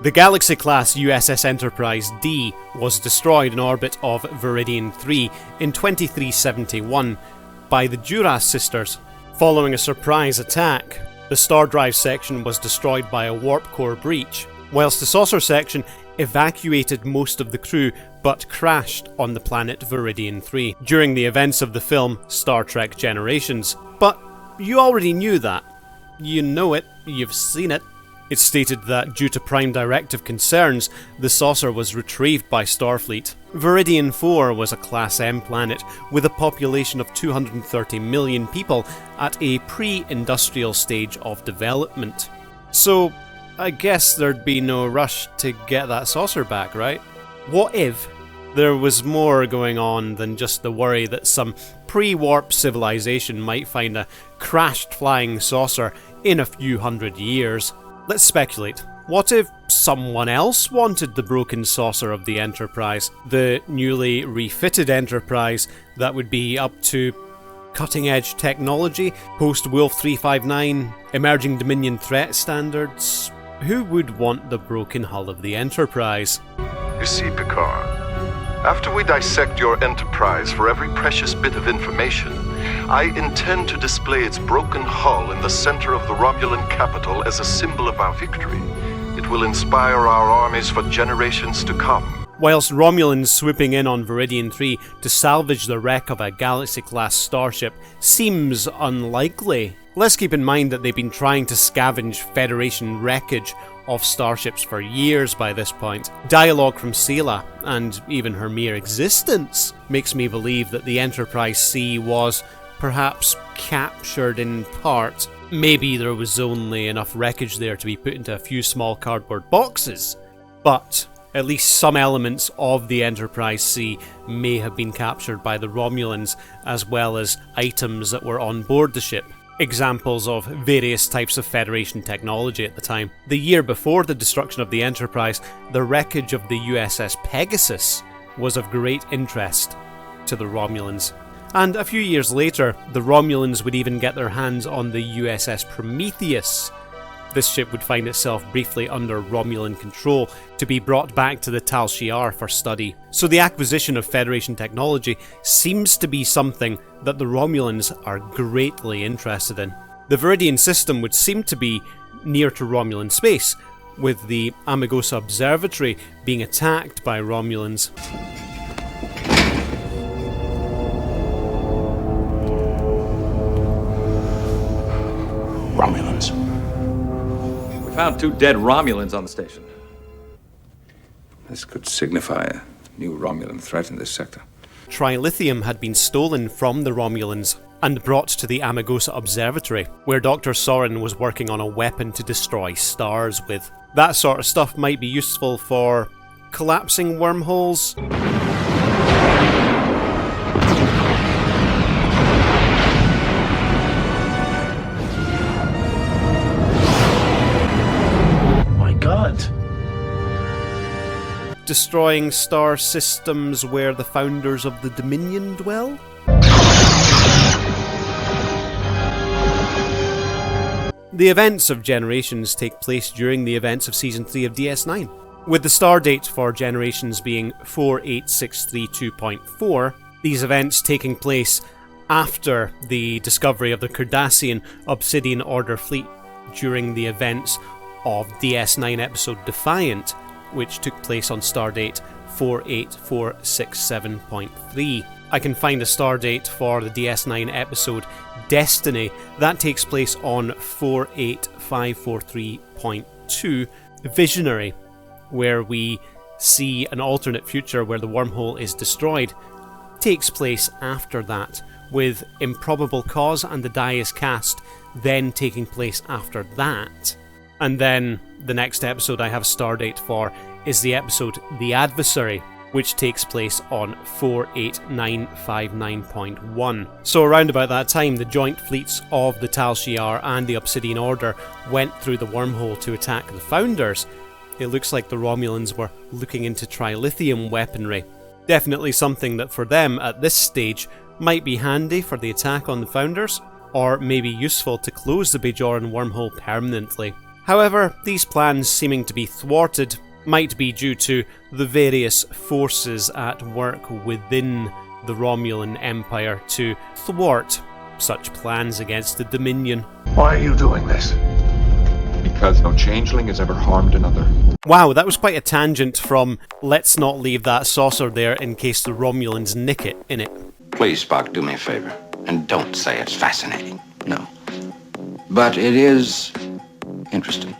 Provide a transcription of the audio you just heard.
The Galaxy-class USS Enterprise D was destroyed in orbit of Veridian III in 2371 by the Duras sisters. Following a surprise attack, the star drive section was destroyed by a warp core breach, whilst the saucer section evacuated most of the crew but crashed on the planet Veridian III during the events of the film Star Trek Generations. But you already knew that. You know it, you've seen it. It's stated that due to Prime Directive concerns, the saucer was retrieved by Starfleet. Veridian IV was a Class M planet with a population of 230 million people at a pre-industrial stage of development. So, I guess there'd be no rush to get that saucer back, right? What if there was more going on than just the worry that some pre-warp civilization might find a crashed flying saucer in a few hundred years? Let's speculate. What if someone else wanted the broken saucer of the Enterprise? The newly refitted Enterprise that would be up to cutting-edge technology, post-Wolf 359, emerging Dominion threat standards? Who would want the broken hull of the Enterprise? You see, Picard, after we dissect your Enterprise for every precious bit of information, I intend to display its broken hull in the center of the Romulan capital as a symbol of our victory. It will inspire our armies for generations to come. Whilst Romulans swooping in on Veridian III to salvage the wreck of a Galaxy-class starship seems unlikely, let's keep in mind that they've been trying to scavenge Federation wreckage of starships for years by this point. Dialogue from Sela, and even her mere existence, makes me believe that the Enterprise C was perhaps captured in part. Maybe there was only enough wreckage there to be put into a few small cardboard boxes, but at least some elements of the Enterprise C may have been captured by the Romulans, as well as items that were on board the ship. Examples of various types of Federation technology at the time. The year before the destruction of the Enterprise, the wreckage of the USS Pegasus was of great interest to the Romulans. And a few years later, the Romulans would even get their hands on the USS Prometheus. This ship would find itself briefly under Romulan control to be brought back to the Tal Shiar for study. So the acquisition of Federation technology seems to be something that the Romulans are greatly interested in. The Veridian system would seem to be near to Romulan space, with the Amegosa Observatory being attacked by Romulans. Romulans. We found 2 dead Romulans on the station. This could signify a new Romulan threat in this sector. Trilithium had been stolen from the Romulans and brought to the Amegosa Observatory, where Dr. Sorin was working on a weapon to destroy stars with. That sort of stuff might be useful for collapsing wormholes. Destroying star systems where the founders of the Dominion dwell? The events of Generations take place during the events of Season 3 of DS9, with the star date for Generations being 48632.4, these events taking place after the discovery of the Cardassian Obsidian Order fleet during the events of DS9 episode Defiant, which took place on stardate 48467.3. I can find a stardate for the DS9 episode Destiny that takes place on 48543.2, Visionary, where we see an alternate future where the wormhole is destroyed. Takes place after that, with Improbable Cause and the Die is Cast then taking place after that. And then the next episode I have a stardate for is the episode The Adversary, which takes place on 48959.1. So around about that time, the joint fleets of the Tal Shiar and the Obsidian Order went through the wormhole to attack the Founders. It looks like the Romulans were looking into trilithium weaponry. Definitely something that for them at this stage might be handy for the attack on the Founders, or maybe useful to close the Bajoran wormhole permanently. However, these plans seeming to be thwarted might be due to the various forces at work within the Romulan Empire to thwart such plans against the Dominion. Why are you doing this? Because no changeling has ever harmed another. Wow, that was quite a tangent from let's not leave that saucer there in case the Romulans nick it, innit? Please, Spock, do me a favor, and don't say it's fascinating. No. But it is interesting.